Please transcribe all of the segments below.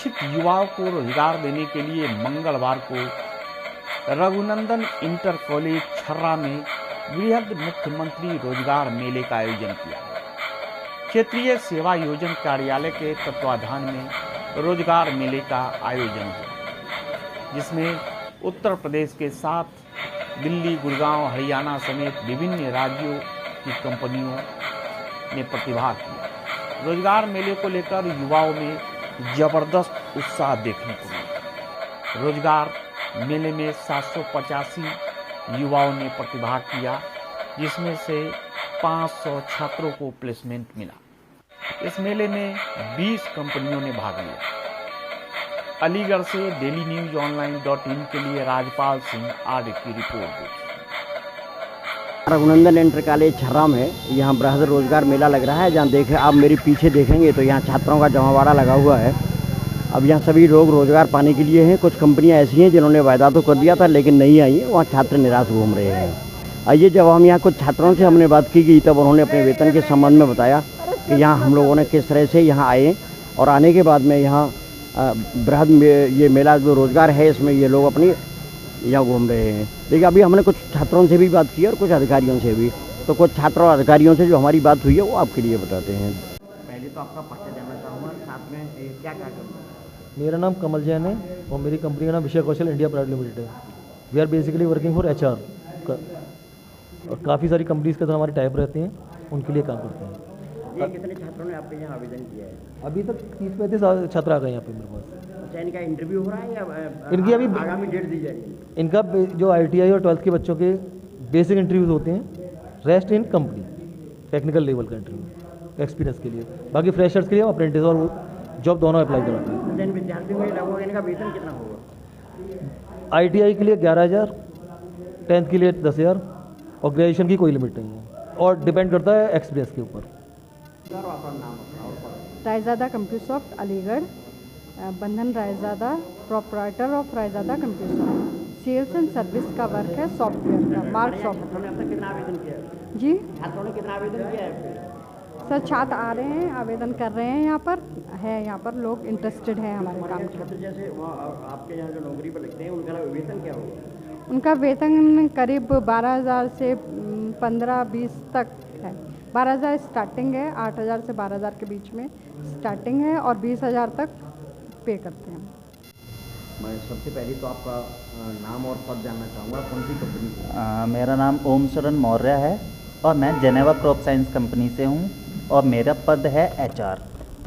इच्छुक युवाओं को रोजगार देने के लिए मंगलवार को रघुनंदन इंटर कॉलेज छर्रा में वृहद मुख्यमंत्री रोजगार मेले का आयोजन किया गया। क्षेत्रीय सेवा योजन कार्यालय के तत्वाधान में रोजगार मेले का आयोजन हुआ, जिसमें उत्तर प्रदेश के साथ दिल्ली, गुड़गांव, हरियाणा समेत विभिन्न राज्यों की कंपनियों ने प्रतिभाग किया। रोजगार मेले को लेकर युवाओं में जबरदस्त उत्साह देखने को मिला। रोजगार मेले में 785 युवाओं ने प्रतिभाग किया, जिसमें से 500 छात्रों को प्लेसमेंट मिला। इस मेले में 20 कंपनियों ने भाग लिया। अलीगढ़ से डेली न्यूज ऑनलाइन.इन के लिए राजपाल सिंह आर्य की रिपोर्ट देखिए। रघुनंदन इंटर कॉलेज छर्रा में यहाँ बृहद रोजगार मेला लग रहा है। जहाँ देखें आप मेरे पीछे देखेंगे तो यहाँ छात्रों का जमावड़ा लगा हुआ है। अब यहाँ सभी लोग रोजगार पाने के लिए हैं। कुछ कंपनियाँ ऐसी हैं जिन्होंने वायदा तो कर दिया था लेकिन नहीं आई हैं, वहाँ छात्र निराश घूम रहे हैं। आइए, जब हम यहाँ कुछ छात्रों से हमने बात की गई तब उन्होंने अपने वेतन के संबंध में बताया कि यहाँ हम लोगों ने किस तरह से यहाँ आए और आने के बाद में यहाँ बृहद ये मेला जो रोजगार है इसमें ये लोग अपनी यहाँ घूम रहे हैं। देखिए, अभी हमने कुछ छात्रों से भी बात की और कुछ अधिकारियों से भी, तो कुछ छात्रों और अधिकारियों से जो हमारी बात हुई है वो आपके लिए बताते हैं। पहले तो आपका परिचय जानना चाहूँगा, साथ में क्या क्या करना है। मेरा नाम कमल जैन है और मेरी कंपनी का नाम Vishay Kaushal India private limited है। We are basically working for HR और काफ़ी सारी कंपनीज़ के साथ हमारे टाइप रहते हैं, उनके लिए काम करते हैं। ये कितने छात्रों ने आपके यहाँ आवेदन किया है? अभी तक 30-35 छात्र आ गए यहाँ पे मेरे पास। अच्छा, इनका इंटरव्यू हो रहा है या इनकी अभी आगामी डेट दी जाएगी? इनका जो ITI और 12th के बच्चों के बेसिक इंटरव्यूज होते हैं, rest in company technical level का इंटरव्यू एक्सपीरियंस के लिए। बाकी फ्रेशर्स के लिए अप्रेंटिस और जॉब दोनों अप्लाई कराते हैं। जिन विद्यार्थियों को लगभग इनका वेतन कितना होगा? ITI के लिए 11,000, 10th के लिए 10,000 और ग्रेजुएशन की कोई लिमिट नहीं है और डिपेंड करता है एक्सपीरियंस के ऊपर। Raizada Compusoft Aligarh, Bandhan Raizada, proprietor of Raizada Compusoft. Sales and service का वर्क है, सॉफ्टवेयर का, मार्क सॉफ्टवेयर। आपने कितना आवेदन किया जी छात्रों ने कितना आवेदन किया है? सर, छात्र आ रहे हैं, आवेदन कर रहे हैं। यहाँ पर लोग इंटरेस्टेड हैं हमारे काम में। छात्र जैसे आपके यहाँ जो नौकरी पर लगते हैं उनका वेतन क्या होगा? उनका वेतन करीब 12,000 से 15-20 तक है। 12,000 स्टार्टिंग है, 8,000 से 12,000 के बीच में स्टार्टिंग है और 20,000 तक पे करते हैं। मैं सबसे पहले तो आपका नाम और पद जानना चाहूँगा, कौन सी कंपनी से? मेरा नाम ओम शरण मौर्य है और मैं जेनेवा क्रॉप साइंस कंपनी से हूँ और मेरा पद है HR।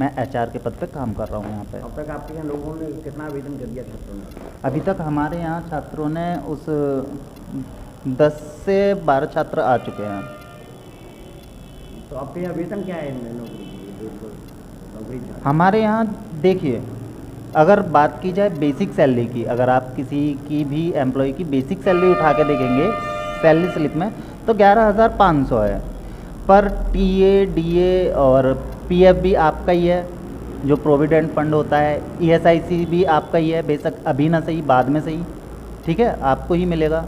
मैं HR के पद पे काम कर रहा हूँ यहाँ पे। अब तक आपके यहाँ लोगों ने कितना आवेदन कर दिया छात्रों ने? अभी तक हमारे यहाँ छात्रों ने उस 10 से 12 छात्र आ चुके हैं। तो आपके यहाँ वेतन क्या है नौकरी? हमारे यहाँ देखिए, अगर बात की जाए बेसिक सैलरी की, अगर आप किसी की भी एम्प्लॉय की बेसिक सैलरी उठा के देखेंगे सैलरी स्लिप में तो 11,500 है। पर TA, DA और PF भी आपका ही है, जो प्रोविडेंट फंड होता है। ESIC भी आपका ही है, बेशक अभी ना सही बाद में सही, ठीक है, आपको ही मिलेगा।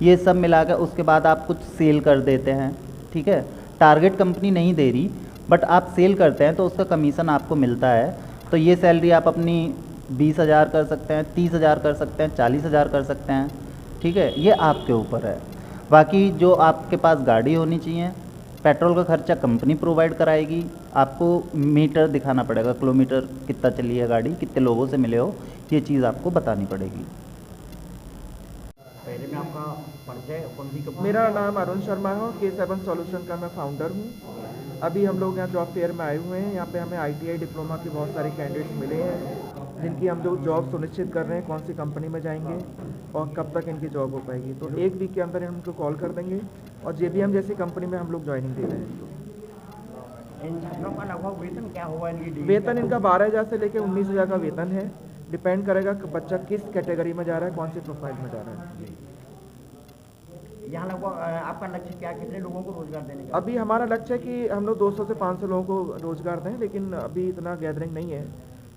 ये सब मिला कर उसके बाद आप कुछ सेल कर देते हैं, ठीक है। टारगेट कंपनी नहीं दे रही बट आप सेल करते हैं तो उसका कमीशन आपको मिलता है। तो ये सैलरी आप अपनी 20,000 कर सकते हैं, 30,000 कर सकते हैं, 40,000 कर सकते हैं, ठीक है, ये आपके ऊपर है। बाकी जो आपके पास गाड़ी होनी चाहिए, पेट्रोल का खर्चा कंपनी प्रोवाइड कराएगी। आपको मीटर दिखाना पड़ेगा, किलोमीटर कितना चली है गाड़ी, कितने लोगों से मिले हो, ये चीज़ आपको बतानी पड़ेगी। पहले में आपका परिचय, कौन सी कंपनी? मेरा नाम अरुण शर्मा है और K7 सॉल्यूशन का मैं फाउंडर हूँ। अभी हम लोग यहाँ जॉब फेयर में आए हुए हैं। यहाँ पे हमें ITI डिप्लोमा के बहुत सारे कैंडिडेट्स मिले हैं जिनकी हम लोग जॉब सुनिश्चित कर रहे हैं, कौन सी कंपनी में जाएंगे और कब तक इनकी जॉब हो पाएगी। तो 1 वीक के अंदर इनको कॉल कर देंगे और JBM जैसी कंपनी में हम लोग ज्वाइनिंग दे रहे हैं। इन छात्रों का लगभग वेतन क्या होगा? वेतन इनका 12,000 से लेकर 19,000 का वेतन है। डिपेंड करेगा कि बच्चा किस कैटेगरी में जा रहा है, कौन सी प्रोफाइल में जा रहा है। यहाँ लगभग आपका लक्ष्य क्या, कितने लोगों को रोजगार देने का? अभी हमारा लक्ष्य है कि हम लोग 200 से 500 लोगों को रोजगार दें, लेकिन अभी इतना गैदरिंग नहीं है।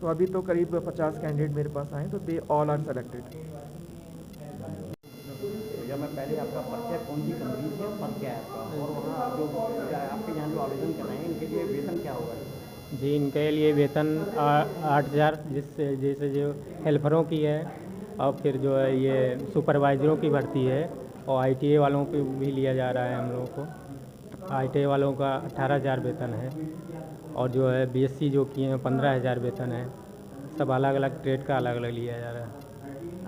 तो अभी तो करीब 50 कैंडिडेट मेरे पास आए, तो दे ऑल आर सेलेक्टेड। भैया, मैं पहले आपका परिचय, कौन सी कंपनी से, पद क्या है आपका, और वहाँ जो आपके यहाँ जो आवेदन कर रहे हैं इनके लिए वेतन क्या होगा? जी, इनके लिए वेतन 8,000 जिससे जैसे जो हेल्परों की है, और फिर जो है ये सुपरवाइजरों की भर्ती है, और ITA वालों को भी लिया जा रहा है हम लोगों को। ITA वालों का 18,000 वेतन है, और जो है BSc जो किए हैं 15,000 वेतन है। सब अलग अलग ट्रेड का अलग अलग लिया जा रहा है।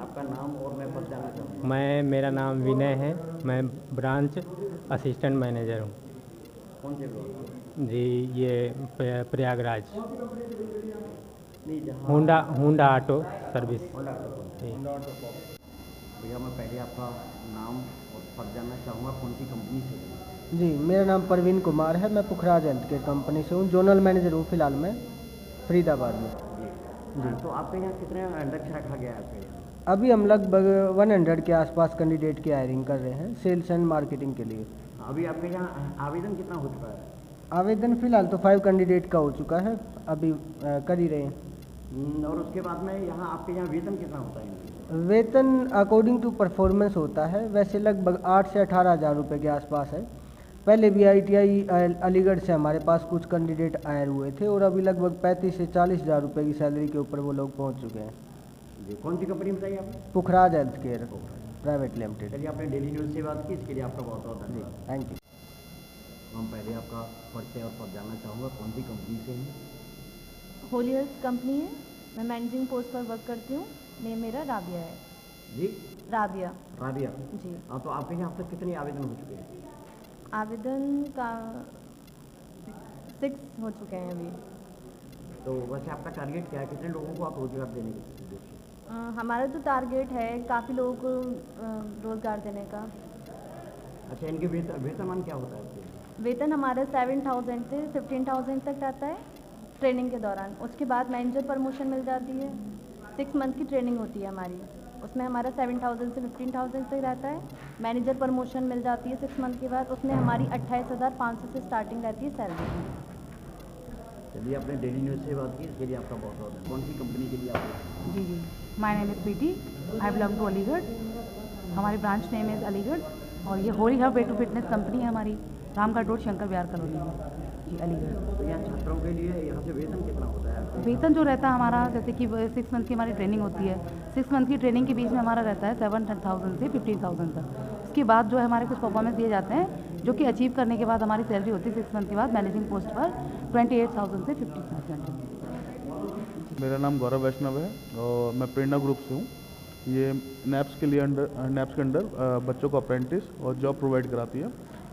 आपका नाम और मैं पद जानना चाहूँगा। मेरा नाम विनय है, मैं ब्रांच असिस्टेंट मैनेजर हूँ। कौन से ब्लॉक? जी, ये प्रयागराज नहीं, जहाँ Honda auto service. Honda auto. जी। भैया मैं पहले आपका नाम और पद जानना चाहूँगा, कौन सी कंपनी से हैं? जी, मेरा नाम परवीन कुमार है, मैं पुखराज हेल्थ केयर कंपनी से हूँ, जोनल मैनेजर हूँ फिलहाल मैं फरीदाबाद में। जी, तो आपके यहाँ कितने इंडक्शन रखा गया है आपके यहाँ? अभी हम लगभग 100 के आसपास कैंडिडेट की हायरिंग कर रहे हैं सेल्स एंड मार्केटिंग के लिए। अभी आपके यहाँ आवेदन कितना हो चुका है? आवेदन फिलहाल तो 5 कैंडिडेट का हो चुका है, अभी कर ही रहे हैं। और उसके बाद में यहाँ आपके यहाँ वेतन कितना होता है? वेतन अकॉर्डिंग टू परफॉर्मेंस होता है, वैसे लगभग 8 से 18,000 रुपये के आसपास है। पहले भी ITI अलीगढ़ से हमारे पास कुछ कैंडिडेट आए हुए थे, और अभी लगभग 35 से 40,000 रुपये की सैलरी के ऊपर वो लोग पहुँच चुके हैं। जी, कौन सी कंपनी बताइए आपने? पुखराज हेल्थ केयर प्राइवेट लिमिटेड। चलिए, आपने डेली न्यूज़ से बात की, इसके लिए आपका बहुत बहुत धन्यवाद। Thank you. हम पहले आपका परिचय और पद जानना चाहूँगा, कौन सी कंपनी से हैं? होली हेल्थ कंपनी है, मैं मैनेजिंग पोस्ट पर वर्क करती हूँ। नेम मेरा राबिया है। जी, राबिया राबिया। जी। हाँ, तो आपके यहाँ अब तक कितने आवेदन हो चुके हैं? आवेदन का 6 हो चुके हैं अभी। तो वैसे आपका टारगेट क्या है, कितने लोगों को आप रोजगार देने की? हमारा तो टारगेट है काफ़ी लोगों को रोज़गार देने का। अच्छा, इनके वेतनमान क्या होता है आपके? वेतन हमारा 7,000 से 15,000 तक रहता है ट्रेनिंग के दौरान। उसके बाद मैनेजर प्रमोशन मिल जाती है। 6 मंथ की ट्रेनिंग होती है हमारी, उसमें हमारा 7,000 से 15,000 तक रहता है। मैनेजर प्रमोशन मिल जाती है 6 मंथ के बाद, उसमें हमारी 28,500 से स्टार्टिंग रहती है सैलरी। चलिए, आपने डेली न्यूज़ से बात की, इसके लिए आपका बहुत बहुत। कौन सी कंपनी के लिए आप? जी, my name is Preeti, I belong to Aligarh. हमारी ब्रांच नेम इज़ अलीगढ़, और ये Holy Hub way to fitness company है हमारी, रामगढ़ रोड, शंकर विहार कॉलोनी में जी, अलीगढ़। तो यहाँ छात्रों के लिए यहाँ से वेतन कितना होता है? वेतन जो रहता है हमारा, जैसे कि 6 मंथ की हमारी ट्रेनिंग होती है, 6 मंथ की ट्रेनिंग के बीच में हमारा रहता है 7,000 से 15,000 तक। उसके बाद जो है हमारे कुछ परफॉर्मेंस दिए जाते हैं, जो कि अचीव करने के बाद हमारी सैलरी होती है 6 मंथ के बाद मैनेजिंग पोस्ट पर 28,000 से 50,000। मेरा नाम गौरव वैष्णव है, और मैं प्रेरणा ग्रुप से हूँ। ये नैप्स के अंडर बच्चों को अप्रेंटिस और जॉब प्रोवाइड कराती है।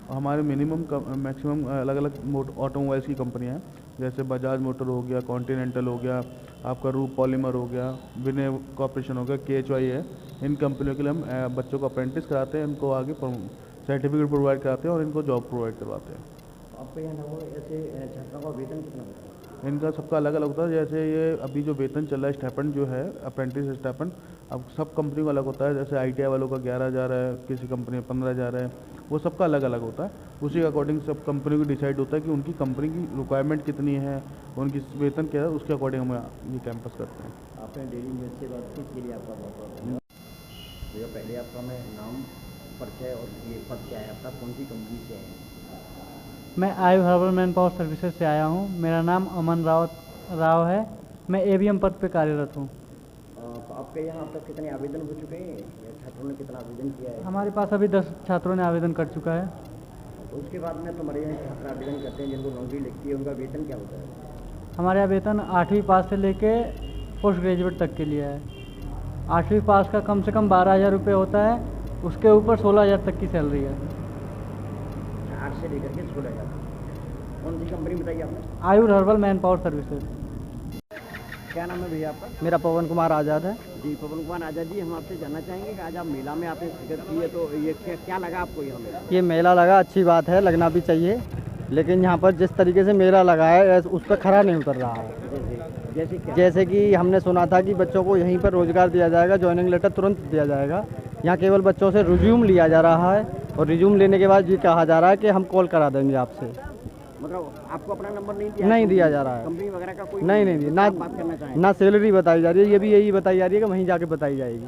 हमारे मैक्सिमम अलग अलग ऑटोमोबाइल्स की कंपनियाँ हैं, जैसे बजाज मोटर हो गया, कॉन्टिनेंटल हो गया, आपका रूप पॉलीमर हो गया, विनय कॉर्पोरेशन हो गया, KHY है। इन कंपनियों के लिए हम बच्चों को अप्रेंटिस कराते हैं, इनको आगे सर्टिफिकेट प्रोवाइड कराते हैं और इनको जॉब प्रोवाइड करवाते हैं। आपके यहाँ ऐसे छात्रों का वेतन कितना होता है? इनका सबका अलग अलग होता है। जैसे ये अभी जो वेतन चल रहा है स्टाइपेंड जो है, अप्रेंटिस स्टाइपेंड, अब सब कंपनी को अलग होता है। जैसे ITI वालों का 11,000 है, किसी कंपनी में 15,000 है, वो सबका अलग अलग होता है। उसी के अकॉर्डिंग सब कंपनी को डिसाइड होता है कि उनकी कंपनी की रिक्वायरमेंट कितनी है, उनकी वेतन क्या है, उसके अकॉर्डिंग हम ये कैंपस करते हैं। आपने डेली न्यूज़ से बात की, इसके लिए आपका बहुत बहुत धन्यवाद। भैया, पहले आपका मैं नाम, परिचय और ये पद क्या है आपका, कौन सी कंपनी से है? मैं आयु हर्बल मैन पावर सर्विसेज से आया हूँ। मेरा नाम अमन राव है, मैं ABM पद पे कार्यरत हूँ। तो आपके यहाँ अब तक कितने आवेदन हो चुके हैं, या छात्रों ने कितना आवेदन किया है? हमारे पास अभी 10 छात्रों ने आवेदन कर चुका है। तो उसके बाद में तुम्हारे यहाँ छात्र आवेदन करते हैं, जिनको नौकरी लगती है, उनका वेतन क्या होता है? हमारे यहाँ वेतन 8वीं पास से लेके पोस्ट ग्रेजुएट तक के लिए है। 8वीं पास का कम से कम 12,000 रुपये होता है, उसके ऊपर 16,000 तक की सैलरी है। 8 से लेकर के 16,000। कौन सी कंपनी बताइए आपने? आयु हर्बल मैन पावर सर्विसेज। क्या नाम है भैया आपका? मेरा पवन कुमार आज़ाद है। जी, पवन कुमार आज़ाद जी, हम आपसे जानना चाहेंगे कि आज आप मेला में आपने शिरकत की है, तो ये क्या लगा आपको यहाँ मेला? ये मेला लगा, अच्छी बात है, लगना भी चाहिए, लेकिन यहाँ पर जिस तरीके से मेला लगा है उस पर खरा नहीं उतर रहा है। जैसे कि हमने सुना था कि बच्चों को यहीं पर रोजगार दिया जाएगा, ज्वाइनिंग लेटर तुरंत दिया जाएगा। यहाँ केवल बच्चों से रिज्यूम लिया जा रहा है, और रिज्यूम लेने के बाद ये कहा जा रहा है कि हम कॉल करा देंगे आपसे। मतलब आपको अपना नंबर नहीं दिया जा रहा है। कंपनी वगैरह का कोई नहीं, बात करना चाहें? ना सैलरी बताई जा रही है, ये भी यही बताई जा रही है कि वहीं जाके बताई जाएगी।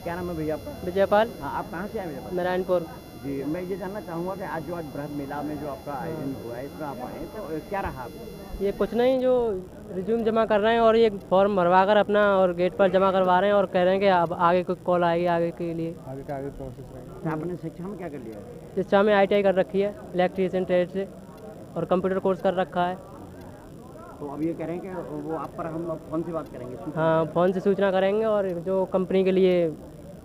क्या नाम है भैया आपका? विजयपाल। हाँ, आप कहाँ से आए? नारायणपुर। जी, मैं ये जानना चाहूँगा कि आज बृहद मेला में जो आपका आयोजन हुआ है, इसमें आप आए तो क्या रहा आपको? ये कुछ नहीं, जो रिज्यूम जमा कर रहे हैं और ये फॉर्म भरवा कर अपना और गेट पर जमा करवा रहे हैं और कह रहे हैं कि अब आगे कोई कॉल आएगी आगे के लिए। आगे का आगे प्रोसेस रहेगा। तो आपने शिक्षा में क्या कर लिया है? शिक्षा में ITI कर रखी है, इलेक्ट्रीशियन ट्रेड से, और कंप्यूटर कोर्स कर रखा है। तो अब ये कह रहे हैं कि वो आप पर हम फ़ोन से बात करेंगे? हाँ, फ़ोन से सूचना करेंगे और जो कंपनी के लिए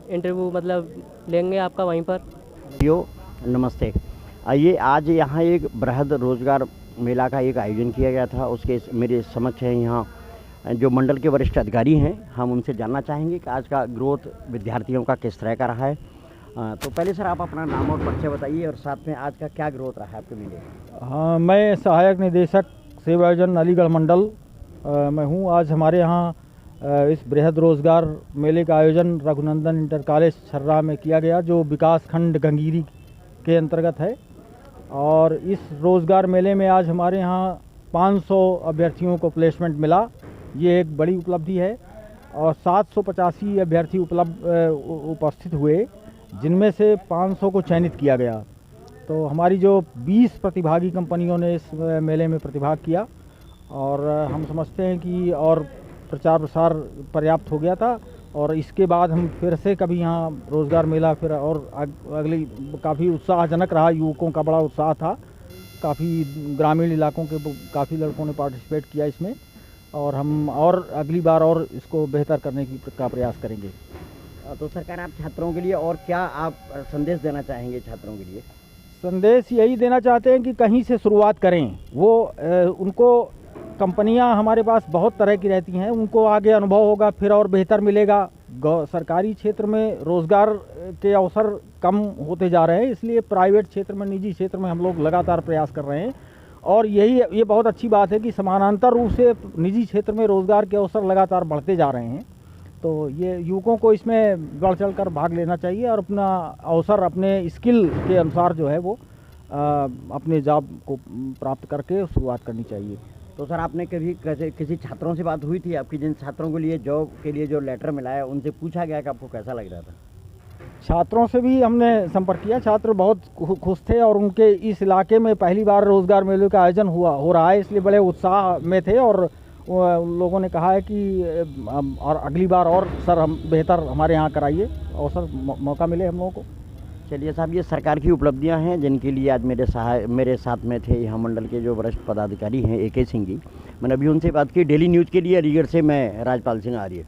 इंटरव्यू मतलब लेंगे आपका वहीं पर। नमस्ते। आइए, आज यहाँ एक बृहद रोजगार मेला का एक आयोजन किया गया था, उसके मेरे समक्ष हैं यहाँ जो मंडल के वरिष्ठ अधिकारी हैं, हम उनसे जानना चाहेंगे कि आज का ग्रोथ विद्यार्थियों का किस तरह का रहा है। तो पहले सर आप अपना नाम और परिचय बताइए और साथ में आज का क्या ग्रोथ रहा है आपके मेले में? हाँ, मैं सहायक निदेशक सेवा आयोजन अलीगढ़ मंडल मैं हूँ। आज हमारे यहाँ इस बृहद रोजगार मेले का आयोजन रघुनंदन इंटर कॉलेज छर्रा में किया गया, जो विकास खंड गंगीरी के अंतर्गत है। और इस रोज़गार मेले में आज हमारे यहाँ 500 अभ्यर्थियों को प्लेसमेंट मिला, ये एक बड़ी उपलब्धि है। और 785 अभ्यर्थी उपस्थित हुए, जिनमें से 500 को चयनित किया गया। तो हमारी जो 20 प्रतिभागी कंपनियों ने इस मेले में प्रतिभाग किया, और हम समझते हैं कि और प्रचार प्रसार पर्याप्त हो गया था। और इसके बाद हम फिर से कभी यहाँ रोज़गार मेला फिर और अगली काफ़ी उत्साहजनक रहा, युवकों का बड़ा उत्साह था, काफ़ी ग्रामीण इलाकों के काफ़ी लड़कों ने पार्टिसिपेट किया इसमें। और हम और अगली बार और इसको बेहतर करने का प्रयास करेंगे। तो सरकार, आप छात्रों के लिए और क्या आप संदेश देना चाहेंगे? छात्रों के लिए संदेश यही देना चाहते हैं कि कहीं से शुरुआत करें। वो उनको कंपनियां हमारे पास बहुत तरह की रहती हैं, उनको आगे अनुभव होगा, फिर और बेहतर मिलेगा। सरकारी क्षेत्र में रोज़गार के अवसर कम होते जा रहे हैं, इसलिए प्राइवेट क्षेत्र में, निजी क्षेत्र में हम लोग लगातार प्रयास कर रहे हैं। और ये बहुत अच्छी बात है कि समानांतर रूप से निजी क्षेत्र में रोज़गार के अवसर लगातार बढ़ते जा रहे हैं। तो ये युवकों को इसमें बढ़ चढ़ कर भाग लेना चाहिए और अपना अवसर अपने स्किल के अनुसार जो है वो अपने जॉब को प्राप्त करके शुरुआत करनी चाहिए। तो सर, आपने कभी किसी छात्रों से बात हुई थी आपकी, जिन छात्रों के लिए जॉब के लिए जो लेटर मिला है, उनसे पूछा गया कि आपको कैसा लग रहा था? छात्रों से भी हमने संपर्क किया, छात्र बहुत खुश थे और उनके इस इलाके में पहली बार रोज़गार मेले का आयोजन हो रहा है, इसलिए बड़े उत्साह में थे। और लोगों ने कहा है कि और अगली बार और सर हम बेहतर हमारे यहाँ कराइए, अवसर मौका मिले हम लोगों को। चलिए साहब, ये सरकार की उपलब्धियां हैं जिनके लिए आज मेरे साथ में थे यहाँ मंडल के जो वरिष्ठ पदाधिकारी हैं AK सिंह जी। मैंने अभी उनसे बात की। डेली न्यूज़ के लिए अलीगढ़ से मैं राजपाल सिंह आर्य।